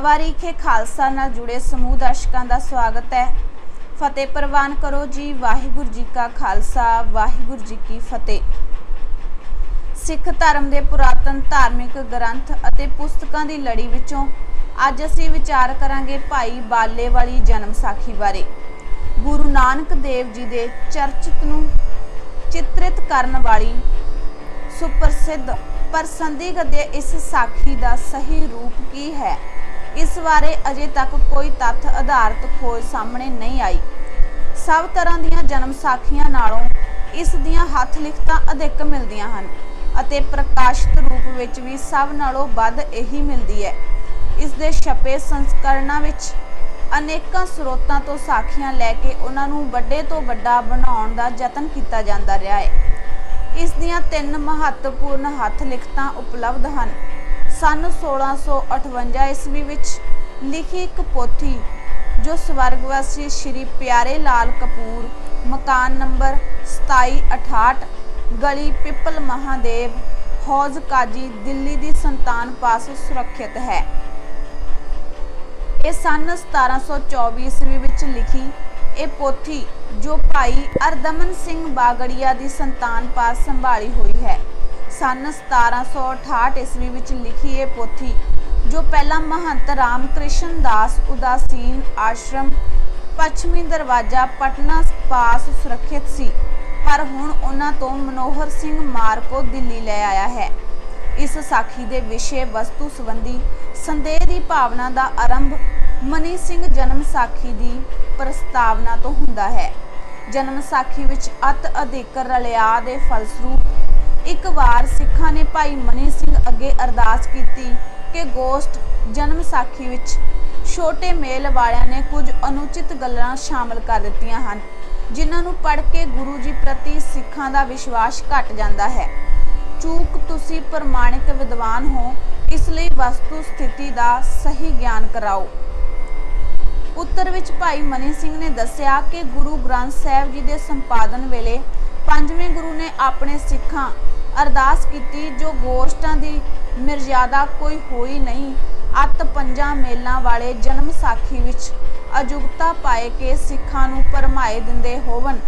अवारीखे खालसा नाल जुड़े समूह दर्शकों का स्वागत है। फतेह प्रवान करो जी। वाहिगुरू जी का खालसा, वाहिगुरू जी की फतेह। सिख धर्म के पुरातन धार्मिक ग्रंथ अते पुस्तकों की लड़ी विचों अज असीं विचार करांगे भाई बाले वाली जन्म साखी बारे। गुरु नानक देव जी के चर्चित नूं चित्रित करन वाली सुप्रसिद्ध पर संदिग्ध इस साखी का सही रूप की है, इस बारे अजे तक कोई तथ्य आधारित खोज सामने नहीं आई। सब तरह दीयां जन्म साखियां नालों इस दीयां हथ लिखतां अधिक मिलदियां हन अते प्रकाशित रूप विच भी सब नालों वध यही मिलदी है। इस दे छपे संस्करणां विच अनेकां स्रोतां तो साखियां लैके उन्हां नूं वड्डे तो वड्डा बनाउण दा यतन कीता जांदा रहा है। इस दियां 3 महत्वपूर्ण हथ लिखतां उपलब्ध हैं। सन 1658 ईस्वी विच लिखी एक पोथी जो स्वर्गवासी श्री प्यारे लाल कपूर, मकान नंबर 2768, गली पिपल महादेव, हौज काजी, दिल्ली की संतान पास सुरक्षित है। यह सन 1724 ईस्वी विच लिखी ये पोथी जो भाई अरदमन सिंह बागड़िया की संतान पास संभाली हुई है। सन 1768 ईस्वी विच लिखी ये पोथी जो पहला महंत राम कृष्ण दास उदासीन आश्रम पश्चिमी दरवाजा पटना पास सुरक्षित सी, पर हुण उन्हां तो मनोहर सिंह मार्को दिल्ली ले आया है। इस साखी दे विषय वस्तु संबंधी संदेह की भावना का आरंभ मनी सिंह जन्म साखी की प्रस्तावना तो हुंदा है। जन्म साखी विच अत अधिक रलिया दे फलसरूप एक बार सिखां ने भाई मनी सिंह अगे अरदास की कि गोष्ठ जन्म साखी विच छोटे मेल वालियां ने कुछ अनुचित गल्लां शामिल कर दित्तियां हन, जिन्हां नूं पढ़ के गुरु जी प्रति सिखां दा विश्वास घट जांदा है। चूक तुसी प्रमाणिक विद्वान हो, इसलिए वस्तु स्थिति का सही ज्ञान कराओ। उत्तर विच भाई मनी सिंह ने दस्सिया कि गुरु ग्रंथ साहिब जी के संपादन वेले पंजवें गुरु ने अपने सिखां अरदास की जो गोष्ठां की मर्यादा कोई होई नहीं, अत 5 मेलों वाले जन्म साखी विच अजुगता पाए के सिखां नूं भरमाए दिंदे होवन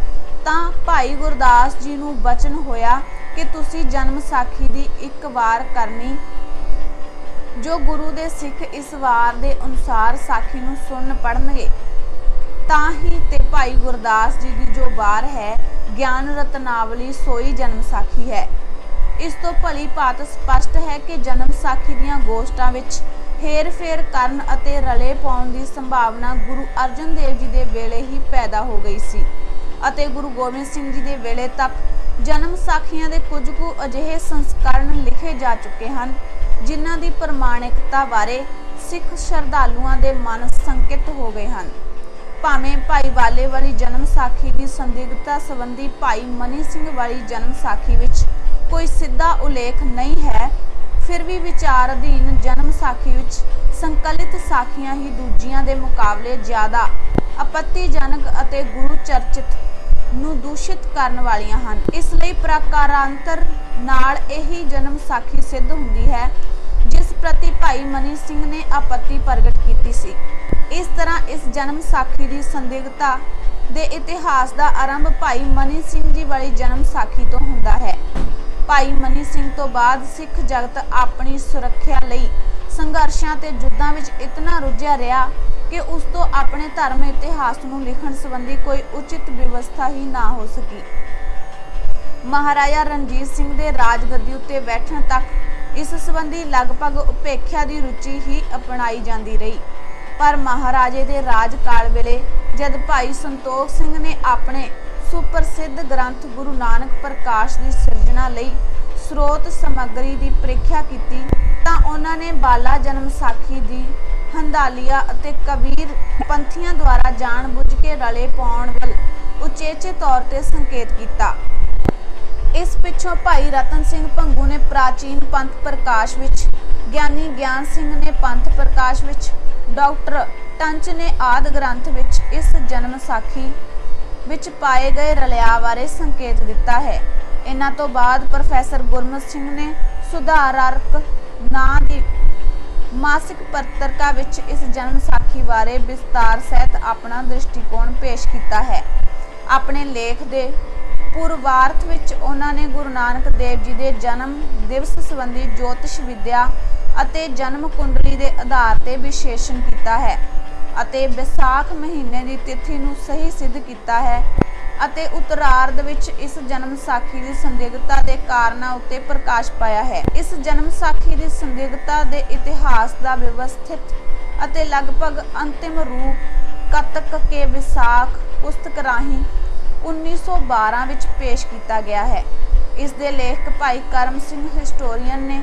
तां भाई गुरदास जी नूं बचन होया कि तुसी जन्म साखी दी एक वार करनी, जो गुरु दे सिख इस वार दे अनुसार साखी नूं सुन पढ़नगे तां ही ते भाई गुरदास जी की जो वार है ज्ञान रत्नावली सोई जन्म साखी है। इस तो भली भात स्पष्ट है कि जन्म साखी दीयां गोष्ठां विच हेर फेर करन अते रले पाउण दी संभावना गुरु अर्जन देव जी दे वेले ही पैदा हो गई सी अते गुरु गोबिंद सिंह जी दे वेले तक जन्म साखियां दे कुछ कु अजिहे संस्करण लिखे जा चुके हैं जिन्हां दी प्रमाणिकता बारे सिख श्रद्धालुआं दे मन संकित हो गए हैं। भावें भाई बाले वाली जन्म साखी की संदिग्धता संबंधी भाई मनी सिंह वाली जन्म साखी विच कोई सीधा उल्लेख नहीं है, फिर भी विचार अधीन जन्म साखी विच संकलित साखियां ही दूजियां दे मुकाबले ज़्यादा आपत्तिजनक अते गुरु चर्चित नूं दूषित करन वालियां हन। इसलिए प्रकारांतर नाल यही जन्म साखी सिद्ध हुंदी है जिस प्रति भाई मनी सिंह ने आपत्ति प्रगट की सी। इस तरह इस जन्म साखी की संदिग्धता दे इतिहास का आरंभ भाई मनी सिंह जी वाली जन्म साखी तो हुंदा है। भाई मनी सिंह तो बाद सिख जगत अपनी सुरक्षा लई संघर्षां ते युद्धां विच इतना रुझिया रहा कि उस तो अपने धर्म इतिहास नूं लिखण संबंधी कोई उचित व्यवस्था ही ना हो सकी। महाराजा रणजीत सिंह दे राजगद्दी उत्ते बैठण तक इस संबंधी लगभग उपेक्षा की रुचि ही अपनाई जाती रही, पर महाराजे दे राजकाल वेले जद भाई संतोख सिंह ने अपने सुप्रसिद्ध ग्रंथ गुरु नानक प्रकाश की सिरजना लई स्रोत समग्री की प्रीख्या की तां उन्हां ने बाला जन्म साखी की हंदालिया अते कबीर पंथियां द्वारा जानबुझ के रले पाउण वल उचेचे तौर पर संकेत किया। इस पिछों भाई रतन सिंह भंगू ने प्राचीन पंथ प्रकाश विच, ज्ञानी ज्ञान सिंह ने पंथ प्रकाश विच, डॉक्टर टंच ने आदि ग्रंथ विच इस जन्म साखी विच पाए गए रलिया बारे संकेत दिता है। इन्हां तो बाद प्रोफैसर गुरमत सिंह ने सुधारार्क नां दी मासिक पत्रिका विच इस जन्म साखी बारे विस्तार सहित अपना दृष्टिकोण पेश किया है। अपने लेख दे पूर्वार्थ विच उन्हां ने गुरु नानक देव जी के जन्म दिवस संबंधी ज्योतिष विद्या अते जन्म कुंडली के आधार ते विशेषण किया है अते विसाख महीने की तिथि नूं सही सिद्ध किया है अते उत्तरार्ध विच इस जन्म साखी की संदिग्धता के कारणों उत्ते प्रकाश पाया है। इस जन्म साखी की संदिग्धता के इतिहास का व्यवस्थित अते लगभग अंतिम रूप कतक के विसाख पुस्तक राही 1912 विच पेश किया गया है। इस दे लेखक भाई करम सिंह हिस्टोरीयन ने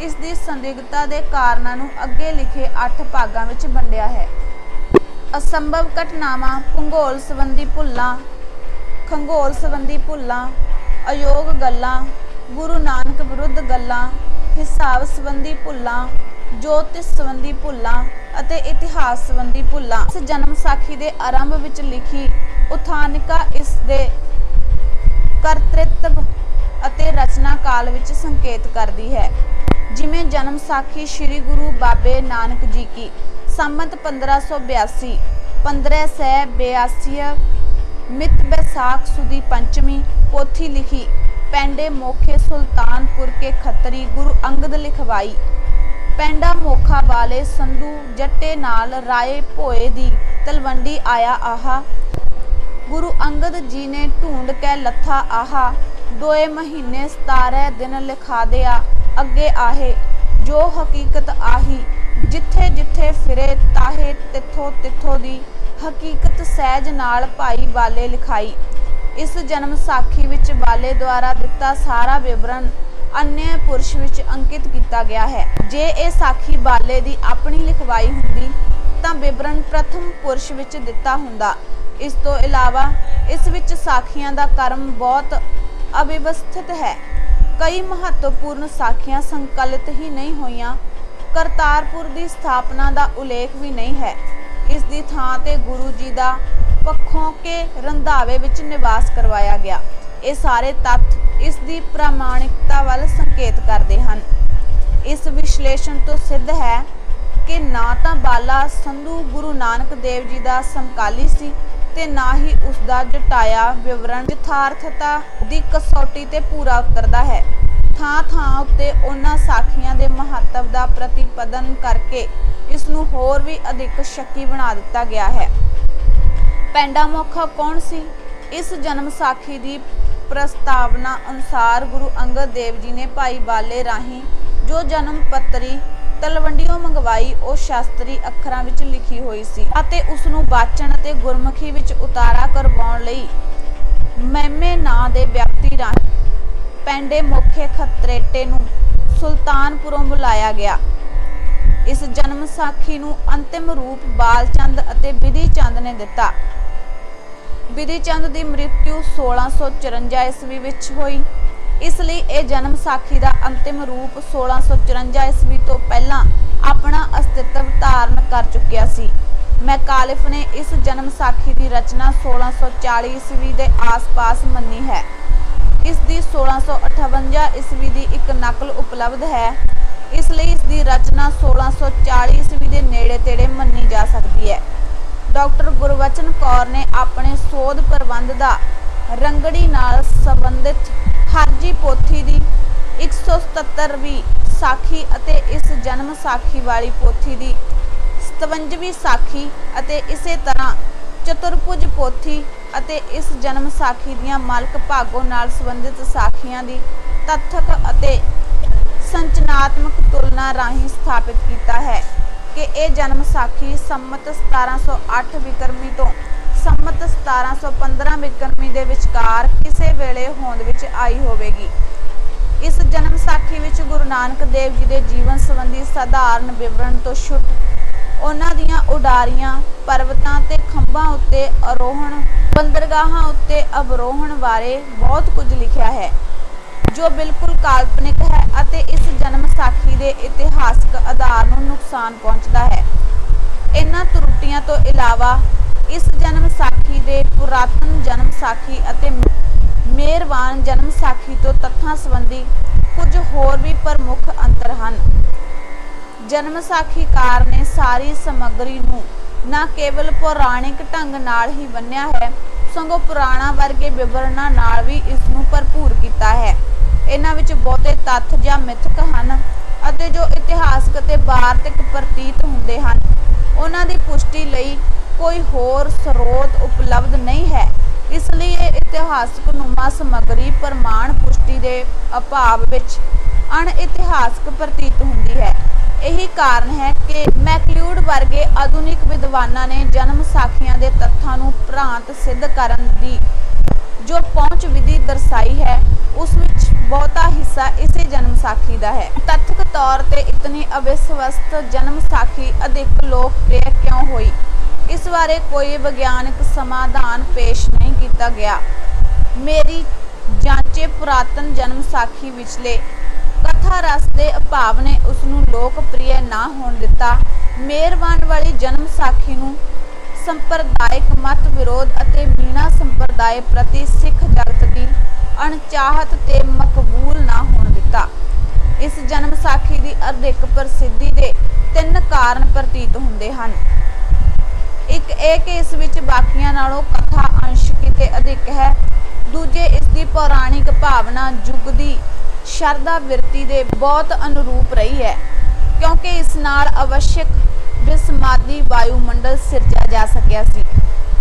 इस दी संदिग्धता के कारणों नूं अगे लिखे 8 भागां विच वंडिया है। असंभव घटनावां, भूगोल संबंधी भुल्लां, खंगोल संबंधी भुल्लां, अयोग गल्लां, गुरु नानक विरुद्ध गल्लां, हिसाब संबंधी भुल्लां, ज्योतिष संबंधी भुल्लां अते इतिहास संबंधी भुल्लां। इस जन्म साखी के आरंभ विच लिखी उथानिका इस दे कर्तृत्व अते रचना काल विच संकेत करती है। जिमें जन्म साखी श्री गुरु बाबे नानक जी की संमत 1582 1582 मित बैसाख सुदी पंचमी पोथी लिखी पेंडे मोखे सुल्तानपुर के खतरी गुरु अंगद लिखवाई। पेंडा मोखा वाले संधू जट्टे नाल राय भोए दी तलवंडी आया आहा। गुरु अंगद जी ने ढूंढ के लथा आहा। 2 महीने 17 दिन लिखा दिया अगे आहे। जो हकीकत आही जिथे जिथे फिरे ताहे तिथो तिथो दी हकीकत सहज नाल भाई वाले लिखाई। इस जन्म साखी विच वाले द्वारा दिता सारा विवरण अन्य पुरुष विच अंकित किया गया है। जे ये साखी बाले दी अपनी लिखवाई हुंदी तां विवरण प्रथम पुरुष विच दिता हुंदा। इस तो इलावा इस विच साखियां दा क्रम बहुत अव्यवस्थित है। कई महत्वपूर्ण साखियां संकलित ही नहीं होईयां। करतारपुर की स्थापना का उल्लेख भी नहीं है। इस दी थां ते गुरु जी का पखों के रंधावे विच निवास करवाया गया। ये सारे तत्थ इस दी प्रामाणिकता वाल संकेत करते हैं। इस विश्लेषण तो सिद्ध है कि ना तो बाला संधू गुरु नानक देव जी का समकाली सी ते ना ही उसका जटाया विवरण यथार्थता की कसौटी ते पूरा उतरदा है। थां थां उत्ते उन्हां साखियां दे महत्व का प्रतिपादन करके इसनूं होर भी अधिक शक्की बना दिता गया है। पेंडा मोखा कौन सी? इस जन्म साखी की प्रस्तावना अनुसार गुरु अंगद देव जी ने भाई बाले राही जो जन्म पत्री तलवंडियों मंगवाई ਉਹ शास्त्री ਅੱਖਰਾਂ ਵਿੱਚ ਲਿਖੀ ਹੋਈ ਸੀ ਅਤੇ ਉਸ ਨੂੰ ਵਾਚਣ ਅਤੇ ਗੁਰਮੁਖੀ ਵਿੱਚ ਉਤਾਰਾ ਕਰਵਾਉਣ ਲਈ ਮਹਿਮੇ ਨਾਂ ਦੇ ਵਿਅਕਤੀ ਰਾਹੀਂ ਪੈਂਡੇ ਮੁਖੇ ਖਤਰੇਟੇ ਨੂੰ ਸੁਲਤਾਨਪੁਰੋਂ ਬੁਲਾਇਆ ਗਿਆ। ਇਸ ਜਨਮ ਸਾਖੀ ਨੂੰ ਅੰਤਿਮ ਰੂਪ ਬਾਲਚੰਦ ਅਤੇ ਵਿਧੀ ਚੰਦ ਨੇ ਦਿੱਤਾ। ਵਿਧੀ ਚੰਦ ਦੀ ਮ੍ਰਿਤਿੂ 1654 ਈਸਵੀ ਵਿੱਚ ਹੋਈ। इसलिए यह जन्म साखी का अंतिम रूप 1654 ईस्वी तो पहला अपना अस्तित्व धारण कर चुकिया सी। मैकालिफ ने इस जन्म साखी की रचना 1640 ईस्वी के आस पास मनी है। इसकी 1658 ईस्वी की एक नकल उपलब्ध है, इसलिए इसकी रचना 1640 ईस्वी के नेड़े तेड़े मनी जा सकती है। डॉक्टर गुरबचन कौर ने अपने शोध प्रबंध का रंगड़ी नाल संबंधित हाजी पोथी की 177वीं साखी अते इस जन्म साखी वाली पोथी की 57वीं साखी अते इसे तरह चतुरभुज पोथी अते इस जन्म साखी दियां मालक भागों नाल संबंधित साखियां दी तथक अते संचनात्मक तुलना राही स्थापित किया है कि यह जन्म साखी संमत 1708 विक्रमी तो संमत 1715 विक्रमी के विचकार किसी वेले होंद विच आई होवेगी। इस जन्म साखी विच गुरु नानक देव जी के जीवन संबंधी साधारण विवरण तो छुट उन्हां दीयां उडारियां पर्वतां ते खंभां उत्ते आरोहण बंदरगाहां उत्ते अवरोहण बारे बहुत कुछ लिखा है जो बिल्कुल काल्पनिक है अते इस जन्म साखी के इतिहासक आधार नूं नुकसान पहुंचता है। इन्हां त्रुटियां तो इलावा इस जन्म साखी के पुरातन जन्म साखी अते मेहरबान जन्म साखी तो तत्थां संबंधी कुछ होर भी प्रमुख अंतर हैं। ਜਨਮ ਸਾਖੀਕਾਰ ਨੇ ਸਾਰੀ ਸਮੱਗਰੀ ਨੂੰ ਨਾ ਕੇਵਲ ਪੌਰਾਣਿਕ ਢੰਗ ਨਾਲ ਹੀ ਬੰਨ੍ਹਿਆ ਹੈ, ਸਗੋਂ ਪੁਰਾਣਾਂ ਵਰਗੇ ਵਿਵਰਣਾਂ ਨਾਲ ਵੀ ਇਸ ਨੂੰ ਭਰਪੂਰ ਕੀਤਾ ਹੈ। ਇਹਨਾਂ ਵਿੱਚ ਬਹੁਤੇ ਤੱਥ ਜਾਂ ਮਿਥਕ ਹਨ ਅਤੇ ਜੋ ਇਤਿਹਾਸਕ ਅਤੇ ਵਾਰਤਕ ਪ੍ਰਤੀਤ ਹੁੰਦੇ ਹਨ, ਉਹਨਾਂ ਦੀ ਪੁਸ਼ਟੀ ਲਈ ਕੋਈ ਹੋਰ ਸਰੋਤ ਉਪਲਬਧ ਨਹੀਂ ਹੈ। ਇਸ ਲਈ ਇਹ ਇਤਿਹਾਸਕ ਨੁਮਾ ਸਮੱਗਰੀ ਪ੍ਰਮਾਣ ਪੁਸ਼ਟੀ ਦੇ ਅਭਾਵ ਵਿੱਚ ਅਣ-ਇਤਿਹਾਸਕ ਪ੍ਰਤੀਤ ਹੁੰਦੀ ਹੈ। ਇਹੀ ਕਾਰਨ ਹੈ ਕਿ ਮੈਕਲਿਊਡ ਵਰਗੇ ਆਧੁਨਿਕ ਵਿਦਵਾਨਾਂ ਨੇ ਜਨਮ ਸਾਖੀਆਂ ਦੇ ਤੱਥਾਂ ਨੂੰ ਭ੍ਰਾਂਤ ਸਿੱਧ ਕਰਨ ਦੀ ਜੋ ਪਹੁੰਚ ਵਿਧੀ ਦਰਸਾਈ ਹੈ, ਉਸ ਵਿੱਚ ਬਹੁਤਾ ਹਿੱਸਾ ਇਸੇ ਜਨਮ ਸਾਖੀ ਦਾ ਹੈ। ਤੱਥਕ ਤੌਰ ਤੇ ਇਤਨੀ ਅਵਿਸ਼ਵਸਤ ਜਨਮ ਸਾਖੀ ਅਧਿਕ ਲੋਕਪ੍ਰਿय ਕਿਉਂ ਹੋਈ, ਇਸ ਬਾਰੇ ਕੋਈ ਵਿਗਿਆਨਕ ਸਮਾਧਾਨ ਪੇਸ਼ ਨਹੀਂ ਕੀਤਾ ਗਿਆ। ਮੇਰੀ ਜਾਂਚੇ ਪੁਰਾਤਨ ਜਨਮ ਸਾਖੀ ਵਿਚਲੇ ਕਥਾ ਰਸ ਦੇ ਅਭਾਵ ਨੇ ਉਸ ਨੂੰ ਲੋਕਪ੍ਰਿय ਨਾ ਹੋਣ ਦਿੱਤਾ। ਮਿਹਰਬਾਨ ਵਾਲੀ ਜਨਮ ਸਾਖੀ ਨੂੰ ਸੰਪਰਦਾਇਕ ਮਤ ਵਿਰੋਧ ਅਤੇ ਮੀਣਾ ਸੰਪਰਦਾਇ ਪ੍ਰਤੀ ਸਿੱਖ ਜਗਤ ਦੀ ਅਣਚਾਹਤ ਤੇ ਮਕਬੂਲ ਨਾ ਹੋਣ ਦਿੱਤਾ। ਇਸ ਜਨਮ ਸਾਖੀ ਦੀ ਅਧਿਕ ਪ੍ਰਸਿੱਧੀ ਦੇ 3 ਕਾਰਨ ਪ੍ਰਤੀਤ ਹੁੰਦੇ ਹਨ। ਇੱਕ ਇਹ ਕਿ ਇਸ ਵਿੱਚ ਬਾਕੀਆਂ ਨਾਲੋਂ ਕਥਾ ਅੰਸ਼ ਕਿਤੇ ਅਧਿਕ ਹੈ। ਦੂਜੇ, ਇਸ ਦੀ ਪੌਰਾਣਿਕ ਭਾਵਨਾ ਯੁੱਗ ਦੀ ਸ਼ਰਧਾ ਬਿਰਤੀ ਦੇ ਬਹੁਤ ਅਨੁਰੂਪ ਰਹੀ ਹੈ, ਕਿਉਂਕਿ ਇਸ ਨਾਲ ਅਵਸ਼ਕ ਵਿਸਮਾਦੀ ਵਾਯੂਮੰਡਲ ਸਿਰਜਿਆ ਜਾ ਸਕਿਆ ਸੀ।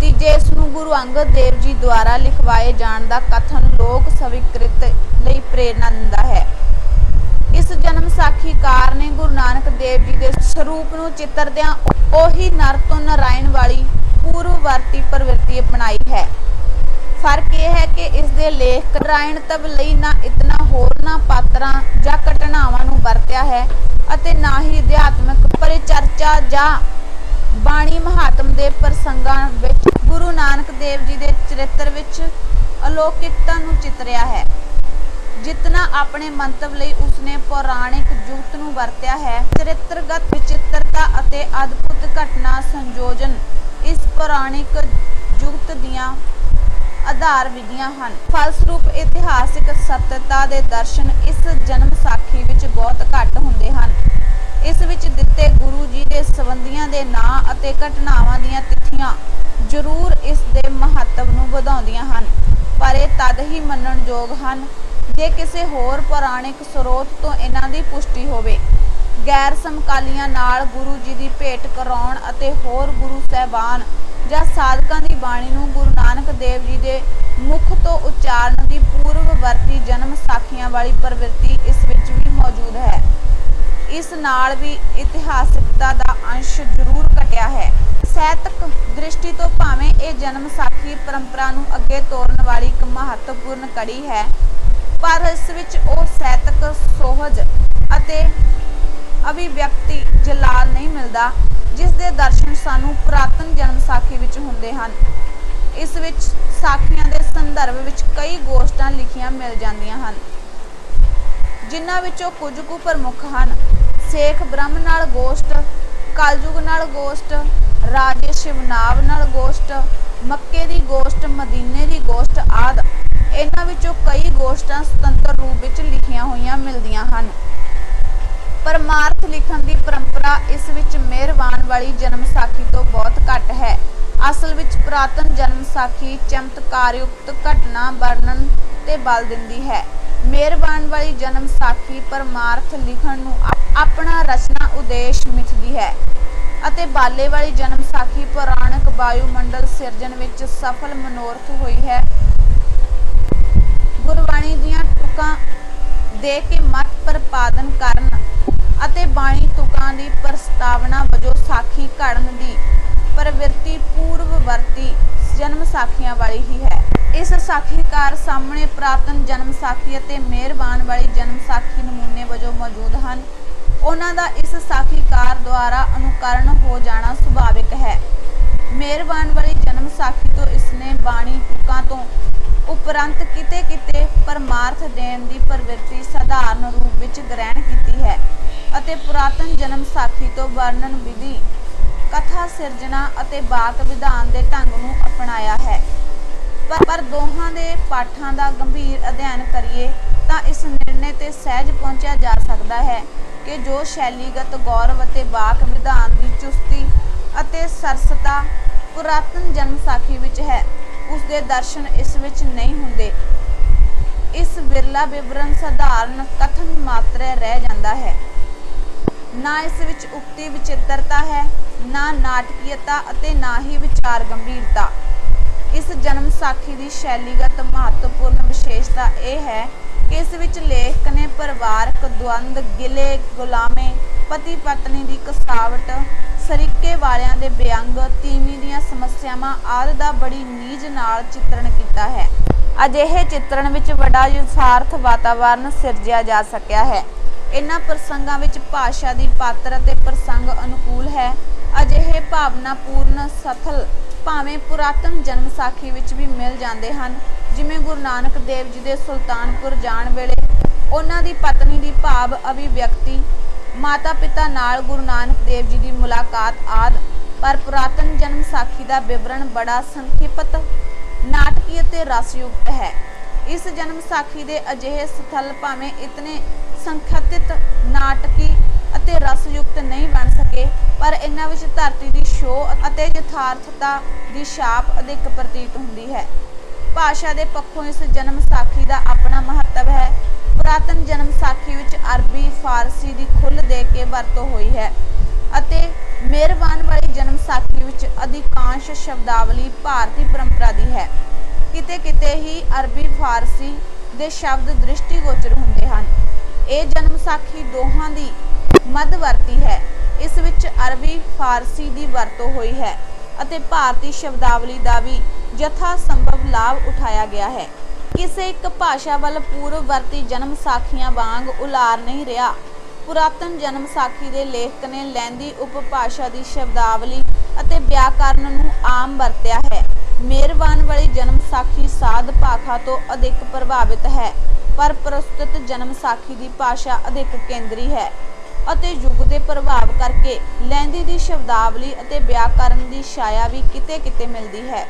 ਤੀਜੇ, ਇਸ ਨੂੰ ਗੁਰੂ ਅੰਗਦ ਦੇਵ ਜੀ ਦੁਆਰਾ ਲਿਖਵਾਏ ਜਾਣ ਦਾ ਕਥਨ ਲੋਕ ਸਵੀਕ੍ਰਿਤ ਲਈ ਪ੍ਰੇਰਨਾ ਦਿੰਦਾ ਹੈ। ਇਸ ਜਨਮ ਸਾਖੀਕਾਰ ਨੇ ਗੁਰੂ ਨਾਨਕ ਦੇਵ ਜੀ ਦੇ ਸਰੂਪ ਨੂੰ ਚਿੱਤਰਦਿਆਂ ਉਹੀ ਨਰ ਤੋਂ ਨਾਰਾਇਣ ਵਾਲੀ ਪੂਰਵਵਰਤੀ ਪ੍ਰਵਿਰਤੀ ਅਪਣਾਈ ਹੈ। ਫਰਕ ਇਹ ਹੈ ਕਿ ਇਸ ਦੇ ਲੇਖ ਨਾਰਾਇਣਤਵ ਲਈ ਨਾ ਇਤਨਾ ਹੋਰਨਾਂ ਪਾਤਰਾਂ ਜਾਂ ਘਟਨਾਵਾਂ ਨੂੰ ਵਰਤਿਆ ਹੈ ਅਤੇ ਨਾ ਹੀ ਅਧਿਆਤਮਕ ਪਰਿਚਰਚਾ ਜਾਂ ਬਾਣੀ ਮਹਾਤਮ ਦੇ ਪ੍ਰਸੰਗਾਂ ਵਿੱਚ ਗੁਰੂ ਨਾਨਕ ਦੇਵ ਜੀ ਦੇ ਚਰਿੱਤਰ ਵਿੱਚ ਅਲੌਕਿਕਤਾ ਨੂੰ ਚਿਤਰਿਆ ਹੈ। ਜਿਤਨਾ ਆਪਣੇ ਮੰਤਵ ਲਈ ਉਸਨੇ ਪੌਰਾਣਿਕ ਜੁਗਤ ਨੂੰ ਵਰਤਿਆ ਹੈ। ਚਰਿੱਤਰਗਤ ਵਿਚਿੱਤਰਤਾ ਅਤੇ ਅਦਭੁਤ ਘਟਨਾ ਸੰਯੋਜਨ ਇਸ ਪੌਰਾਣਿਕ ਜੁਗਤ ਦੀਆਂ ਆਧਾਰ ਵਿਧੀਆਂ ਹਨ। ਫਲਸਰੂਪ ਇਤਿਹਾਸਿਕ ਸੱਤਤਾ ਦੇ ਦਰਸ਼ਨ ਇਸ ਜਨਮ ਸਾਖੀ ਵਿੱਚ ਬਹੁਤ ਘੱਟ ਹੁੰਦੇ ਹਨ। ਇਸ ਵਿੱਚ ਦਿੱਤੇ ਗੁਰੂ ਜੀ ਦੇ ਸੰਬੰਧੀਆਂ ਦੇ ਨਾਂ ਅਤੇ ਘਟਨਾਵਾਂ ਦੀਆਂ ਤਿਥੀਆਂ ਜ਼ਰੂਰ ਇਸ ਦੇ ਮਹੱਤਵ ਨੂੰ ਵਧਾਉਂਦੀਆਂ ਹਨ, ਪਰ ਇਹ ਤਦ ਹੀ ਮੰਨਣਯੋਗ ਹਨ ਜੇ ਕਿਸੇ ਹੋਰ ਪੌਰਾਣਿਕ ਸਰੋਤ ਤੋਂ ਇਹਨਾਂ ਦੀ ਪੁਸ਼ਟੀ ਹੋਵੇ। ਗੈਰ ਸਮਕਾਲੀਆਂ ਨਾਲ ਗੁਰੂ ਜੀ ਦੀ ਭੇਟ ਕਰਾਉਣ ਅਤੇ ਹੋਰ ਗੁਰੂ ਸਾਹਿਬਾਨ ਜਾਂ ਸਾਧਕਾਂ ਦੀ ਬਾਣੀ ਨੂੰ ਗੁਰੂ ਨਾਨਕ ਦੇਵ ਜੀ ਦੇ ਮੁਖ ਤੋਂ ਉਚਾਰਨ ਦੀ ਪੂਰਵਵਰਤੀ ਜਨਮ ਸਾਖੀਆਂ ਵਾਲੀ ਪ੍ਰਵਿਰਤੀ ਇਸ ਵਿੱਚ ਵੀ ਮੌਜੂਦ ਹੈ। ਇਸ ਨਾਲ ਵੀ ਇਤਿਹਾਸਿਕਤਾ ਦਾ ਅੰਸ਼ ਜ਼ਰੂਰ ਘਟਿਆ ਹੈ। ਸਾਹਿਤਕ ਦ੍ਰਿਸ਼ਟੀ ਤੋਂ ਭਾਵੇਂ ਇਹ ਜਨਮ ਸਾਖੀ ਪਰੰਪਰਾ ਨੂੰ ਅੱਗੇ ਤੋਰਨ ਵਾਲੀ ਇੱਕ ਮਹੱਤਵਪੂਰਨ ਕੜੀ ਹੈ, ਪਰ ਇਸ ਵਿੱਚ ਉਹ ਸਾਹਿਤਕ ਸੋਹਜ ਅਤੇ ਅਭਿਵਿਅਕਤੀ ਜਲਾਲ ਨਹੀਂ ਮਿਲਦਾ ਜਿਸ ਦੇ ਦਰਸ਼ਨ ਸਾਨੂੰ ਪੁਰਾਤਨ ਜਨਮ ਸਾਖੀ ਵਿੱਚ ਹੁੰਦੇ ਹਨ। ਇਸ ਵਿੱਚ ਸਾਖੀਆਂ ਦੇ ਸੰਦਰਭ ਵਿੱਚ ਕਈ ਗੋਸ਼ਟਾਂ ਲਿਖੀਆਂ ਮਿਲ ਜਾਂਦੀਆਂ ਹਨ, ਜਿਨ੍ਹਾਂ ਵਿੱਚੋਂ ਕੁਝ ਕੁ ਪ੍ਰਮੁੱਖ ਹਨ। ਸੇਖ ਬ੍ਰਹਮ ਨਾਲ ਗੋਸ਼ਟ, ਕਲਯੁਗ ਨਾਲ ਗੋਸ਼ਟ, ਰਾਜੇ ਸ਼ਿਵਨਾਭ ਨਾਲ ਗੋਸ਼ਟ, ਮੱਕੇ ਦੀ ਗੋਸ਼ਟ, ਮਦੀਨੇ ਦੀ ਗੋਸ਼ਟ ਆਦਿ। ਇਹਨਾਂ ਵਿੱਚੋਂ ਕਈ ਗੋਸ਼ਟਾਂ ਸੁਤੰਤਰ ਰੂਪ ਵਿੱਚ ਲਿਖੀਆਂ ਹੋਈਆਂ ਮਿਲਦੀਆਂ ਹਨ। ਪਰਮਾਰਥ ਲਿਖਣ ਦੀ ਪਰੰਪਰਾ ਇਸ ਵਿੱਚ ਮਿਹਰਬਾਨ ਵਾਲੀ ਜਨਮ ਸਾਖੀ ਤੋਂ ਬਹੁਤ ਘੱਟ ਹੈ। ਅਸਲ ਵਿੱਚ ਪੁਰਾਤਨ ਜਨਮ ਸਾਖੀ ਚਮਤਕਾਰਯੁਕਤ ਘਟਨਾ ਵਰਣਨ ਤੇ ਬਲ ਦਿੰਦੀ ਹੈ। ਮਿਹਰਬਾਨ ਵਾਲੀ ਜਨਮ ਸਾਖੀ ਪਰਮਾਰਥ ਲਿਖਣ ਨੂੰ ਆਪਣਾ ਰਚਨਾ ਉਦੇਸ਼ ਮਿਥਦੀ ਹੈ ਅਤੇ ਬਾਲੇ ਵਾਲੀ ਜਨਮ ਸਾਖੀ ਪੌਰਾਣਿਕ ਵਾਯੂਮੰਡਲ ਸਿਰਜਣ ਵਿੱਚ ਸਫਲ ਮਨੋਰਥ ਹੋਈ ਹੈ। ਗੁਰਬਾਣੀ ਦੀਆਂ ਤੁਕਾਂ ਦੇ ਕੇ ਮਤ ਪ੍ਰਪਾਦਨ ਕਰਨ ਅਤੇ ਬਾਣੀ ਤੁਕਾਂ ਦੀ ਪ੍ਰਸਤਾਵਨਾ ਵਜੋਂ ਸਾਖੀ ਘੜਨ ਦੀ ਪ੍ਰਵਿਰਤੀ ਪੂਰਵਵਰਤੀ ਜਨਮ ਸਾਖੀਆਂ ਵਾਲੀ ਹੀ ਹੈ। ਇਸ ਸਾਖੀਕਾਰ ਸਾਹਮਣੇ ਪੁਰਾਤਨ ਜਨਮ ਸਾਖੀ ਅਤੇ ਮਿਹਰਬਾਨ ਵਾਲੀ ਜਨਮ ਸਾਖੀ ਨਮੂਨੇ ਵਜੋਂ ਮੌਜੂਦ ਹਨ। ਉਹਨਾਂ ਦਾ ਇਸ ਸਾਖੀਕਾਰ ਦੁਆਰਾ ਅਨੁਕਰਨ ਹੋ ਜਾਣਾ ਸੁਭਾਵਿਕ ਹੈ। ਮਿਹਰਬਾਨ ਵਾਲੀ ਜਨਮ ਸਾਖੀ ਤੋਂ ਇਸਨੇ ਬਾਣੀ ਤੁਕਾਂ ਤੋਂ ਉਪਰੰਤ ਕਿਤੇ ਕਿਤੇ ਪਰਮਾਰਥ ਦੇਣ ਦੀ ਪ੍ਰਵਿਰਤੀ ਸਧਾਰਨ ਰੂਪ ਵਿੱਚ ਗ੍ਰਹਿਣ ਕੀਤੀ ਹੈ ਅਤੇ ਪੁਰਾਤਨ ਜਨਮ ਸਾਖੀ ਤੋਂ ਵਰਣਨ ਵਿਧੀ, ਕਥਾ ਸਿਰਜਣਾ ਅਤੇ ਵਾਕ ਵਿਧਾਨ ਦੇ ਢੰਗ ਨੂੰ ਅਪਣਾਇਆ ਹੈ। ਪਰ ਦੋਹਾਂ ਦੇ ਪਾਠਾਂ ਦਾ ਗੰਭੀਰ ਅਧਿਐਨ ਕਰੀਏ ਤਾਂ ਇਸ ਨਿਰਣੇ ਤੇ ਸਹਿਜ ਪਹੁੰਚਿਆ ਜਾ ਸਕਦਾ ਹੈ कि जो शैलीगत गौरव ਅਤੇ ਵਾਕ ਵਿਧਾਨ ਦੀ ਚੁਸਤੀ ਅਤੇ ਸਰਸਤਾ ਪੁਰਾਤਨ ਜਨਮ ਸਾਖੀ ਵਿੱਚ ਹੈ, ਉਸ ਦੇ ਦਰਸ਼ਨ ਇਸ ਵਿੱਚ ਨਹੀਂ ਹੁੰਦੇ। ਇਸ ਵਿਰਲਾ ਵਿਵਰਣ ਸਧਾਰਨ ਕਥਨ ਮਾਤਰ ਰਹਿ ਜਾਂਦਾ ਹੈ। ਨਾ ਇਸ ਵਿੱਚ ਉਕਤੀ ਵਿਚਿੱਤਰਤਾ ਹੈ, ਨਾ ਨਾਟਕੀਅਤਾ ਅਤੇ ਨਾ ਹੀ ਵਿਚਾਰ ਗੰਭੀਰਤਾ। ਇਸ ਜਨਮ ਸਾਖੀ ਦੀ ਸ਼ੈਲੀਗਤ ਮਹੱਤਵਪੂਰਨ ਵਿਸ਼ੇਸ਼ਤਾ ਇਹ ਹੈ ਕਿ ਇਸ ਵਿੱਚ ਲੇਖਕ ਨੇ ਪਰਿਵਾਰਕ ਦਵੰਦ, ਗਿਲੇ ਗੁਲਾਮੇ, ਪਤੀ ਪਤਨੀ ਦੀ ਕਸਾਵਟ, ਸਰੀਕੇ ਵਾਲਿਆਂ ਦੇ ਵਿਅੰਗ, ਤੀਵੀਂ ਦੀਆਂ ਸਮੱਸਿਆਵਾਂ ਆਦਿ ਦਾ ਬੜੀ ਨੀਝ ਨਾਲ ਚਿੱਤਰਣ ਕੀਤਾ ਹੈ। ਅਜਿਹੇ ਚਿੱਤਰਣ ਵਿੱਚ ਬੜਾ ਯਥਾਰਥ ਵਾਤਾਵਰਨ ਸਿਰਜਿਆ ਜਾ ਸਕਿਆ ਹੈ। ਇਹਨਾਂ ਪ੍ਰਸੰਗਾਂ ਵਿੱਚ ਭਾਸ਼ਾ ਦੀ ਪਾਤਰ ਅਤੇ ਪ੍ਰਸੰਗ ਅਨੁਕੂਲ ਹੈ। ਅਜਿਹੇ ਭਾਵਨਾਪੂਰਨ ਸਥਲ ਭਾਵੇਂ ਪੁਰਾਤਨ ਜਨਮ ਸਾਖੀ ਵਿੱਚ ਵੀ ਮਿਲ ਜਾਂਦੇ ਹਨ, ਜਿਵੇਂ ਗੁਰੂ ਨਾਨਕ ਦੇਵ ਜੀ ਦੇ ਸੁਲਤਾਨਪੁਰ ਜਾਣ ਵੇਲੇ ਉਹਨਾਂ ਦੀ ਪਤਨੀ ਦੀ ਭਾਵ ਅਭਿਵਿਅਕਤੀ, ਮਾਤਾ ਪਿਤਾ ਨਾਲ ਗੁਰੂ ਨਾਨਕ ਦੇਵ ਜੀ ਦੀ ਮੁਲਾਕਾਤ ਆਦਿ। ਪਰ ਪੁਰਾਤਨ ਜਨਮ ਸਾਖੀ ਦਾ ਵਿਵਰਣ ਬੜਾ ਸੰਖਿਪਤ, ਨਾਟਕੀ ਅਤੇ ਰਸਯੁਕਤ ਹੈ। ਇਸ ਜਨਮ ਸਾਖੀ ਦੇ ਅਜਿਹੇ ਸਥਲ ਭਾਵੇਂ ਇਤਨੇ ਸੰਖਿਪਤ, ਨਾਟਕੀ ਅਤੇ ਰਸਯੁਕਤ ਨਹੀਂ ਬਣ ਸਕੇ, ਪਰ ਇਹਨਾਂ ਵਿੱਚ ਧਰਤੀ ਦੀ ਛੋਹ ਅਤੇ ਯਥਾਰਥਤਾ ਦੀ ਛਾਪ ਅਧਿਕ ਪ੍ਰਤੀਤ ਹੁੰਦੀ ਹੈ। ਭਾਸ਼ਾ ਦੇ ਪੱਖੋਂ ਇਸ ਜਨਮ ਸਾਖੀ ਦਾ ਆਪਣਾ ਮਹੱਤਵ ਹੈ। ਪੁਰਾਤਨ ਜਨਮ ਸਾਖੀ ਵਿੱਚ ਅਰਬੀ, ਫਾਰਸੀ ਦੀ ਖੁੱਲ੍ਹ ਦੇ ਕੇ ਵਰਤੋਂ ਹੋਈ ਹੈ ਅਤੇ ਮਿਹਰਬਾਨ ਵਾਲੀ ਜਨਮ ਸਾਖੀ ਵਿੱਚ ਅਧਿਕਾਂਸ਼ ਸ਼ਬਦਾਵਲੀ ਭਾਰਤੀ ਪਰੰਪਰਾ ਦੀ ਹੈ। ਕਿਤੇ ਕਿਤੇ ਹੀ ਅਰਬੀ, ਫਾਰਸੀ ਦੇ ਸ਼ਬਦ ਦ੍ਰਿਸ਼ਟੀਗੋਚਰ ਹੁੰਦੇ ਹਨ। ਇਹ ਜਨਮ ਸਾਖੀ ਦੋਹਾਂ ਦੀ ਮੱਧਵਰਤੀ ਹੈ। ਇਸ ਵਿੱਚ ਅਰਬੀ, ਫਾਰਸੀ ਦੀ ਵਰਤੋਂ ਹੋਈ ਹੈ ਅਤੇ ਭਾਰਤੀ ਸ਼ਬਦਾਵਲੀ ਦਾ ਵੀ ਯਥਾ ਸੰਭਵ ਲਾਭ ਉਠਾਇਆ ਗਿਆ ਹੈ। ਕਿਸੇ ਇੱਕ ਭਾਸ਼ਾ ਵੱਲ ਪੂਰਵਵਰਤੀ ਜਨਮ ਸਾਖੀਆਂ ਵਾਂਗ ਉਲਾਰ ਨਹੀਂ ਰਿਹਾ। ਪੁਰਾਤਨ ਜਨਮ ਸਾਖੀ ਦੇ ਲੇਖਕ ਨੇ ਲਹਿੰਦੀ ਉਪਭਾਸ਼ਾ ਦੀ ਸ਼ਬਦਾਵਲੀ ਅਤੇ ਵਿਆਕਰਨ ਨੂੰ ਆਮ ਵਰਤਿਆ ਹੈ। ਮਿਹਰਬਾਨ ਵਾਲੀ ਜਨਮ ਸਾਖੀ ਸਾਧ ਭਾਖਾ ਤੋਂ ਅਧਿਕ ਪ੍ਰਭਾਵਿਤ ਹੈ, ਪਰ ਪ੍ਰਸਤੁਤ ਜਨਮ ਸਾਖੀ ਦੀ ਭਾਸ਼ਾ ਅਧਿਕ ਕੇਂਦਰੀ ਹੈ ਅਤੇ ਯੁੱਗ ਦੇ ਪ੍ਰਭਾਵ ਕਰਕੇ ਲਹਿੰਦੀ ਦੀ ਸ਼ਬਦਾਵਲੀ ਅਤੇ ਵਿਆਕਰਨ ਦੀ ਛਾਇਆ ਵੀ ਕਿਤੇ ਕਿਤੇ ਮਿਲਦੀ ਹੈ।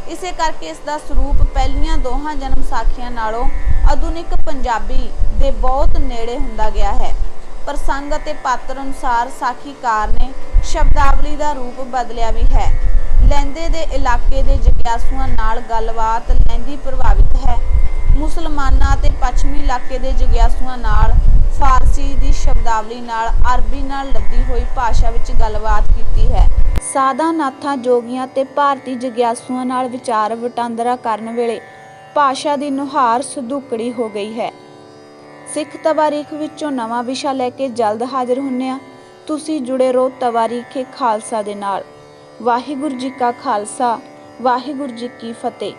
ਇਸੇ ਕਰਕੇ ਇਸ ਦਾ ਸਰੂਪ ਪਹਿਲੀਆਂ ਦੋਹਾਂ ਜਨਮ ਸਾਖੀਆਂ ਨਾਲੋਂ ਆਧੁਨਿਕ ਪੰਜਾਬੀ ਦੇ ਬਹੁਤ ਨੇੜੇ ਹੁੰਦਾ ਗਿਆ ਹੈ। ਪ੍ਰਸੰਗ ਅਤੇ ਪਾਤਰ ਅਨੁਸਾਰ ਸਾਖੀਕਾਰ ਨੇ ਸ਼ਬਦਾਵਲੀ ਦਾ ਰੂਪ ਬਦਲਿਆ ਵੀ ਹੈ। ਲਹਿੰਦੇ ਦੇ ਇਲਾਕੇ ਦੇ ਜਗਿਆਸੂਆਂ ਨਾਲ ਗੱਲਬਾਤ ਲਹਿੰਦੀ ਪ੍ਰਭਾਵਿਤ ਹੈ। ਮੁਸਲਮਾਨਾਂ ਅਤੇ ਪੱਛਮੀ ਇਲਾਕੇ ਦੇ ਜਗਿਆਸੂਆਂ ਨਾਲ ਫਾਰਸੀ ਦੀ ਸ਼ਬਦਾਵਲੀ ਨਾਲ ਅਰਬੀ ਨਾਲ ਲੱਦੀ ਹੋਈ ਭਾਸ਼ਾ ਵਿੱਚ ਗੱਲਬਾਤ ਕੀਤੀ ਹੈ। ਸਾਧਾਂ, ਨਾਥਾਂ, ਜੋਗੀਆਂ ਤੇ ਭਾਰਤੀ ਜਗਿਆਸੂਆਂ ਨਾਲ ਵਿਚਾਰ ਵਟਾਂਦਰਾ ਕਰਨ ਵੇਲੇ ਭਾਸ਼ਾ ਦੀ ਨੁਹਾਰ ਸੁਧੂਕੜੀ ਹੋ ਗਈ ਹੈ। ਸਿੱਖ ਤਵਾਰੀਖ ਵਿੱਚੋਂ ਨਵਾਂ ਵਿਸ਼ਾ ਲੈ ਕੇ ਜਲਦ ਹਾਜ਼ਰ ਹੁੰਦੇ ਹਾਂ। ਤੁਸੀਂ ਜੁੜੇ ਰਹੋ ਤਵਾਰੀਖੇ ਖਾਲਸਾ ਦੇ ਨਾਲ। ਵਾਹਿਗੁਰੂ ਜੀ ਕਾ ਖਾਲਸਾ, ਵਾਹਿਗੁਰੂ ਜੀ ਕੀ ਫਤਿਹ।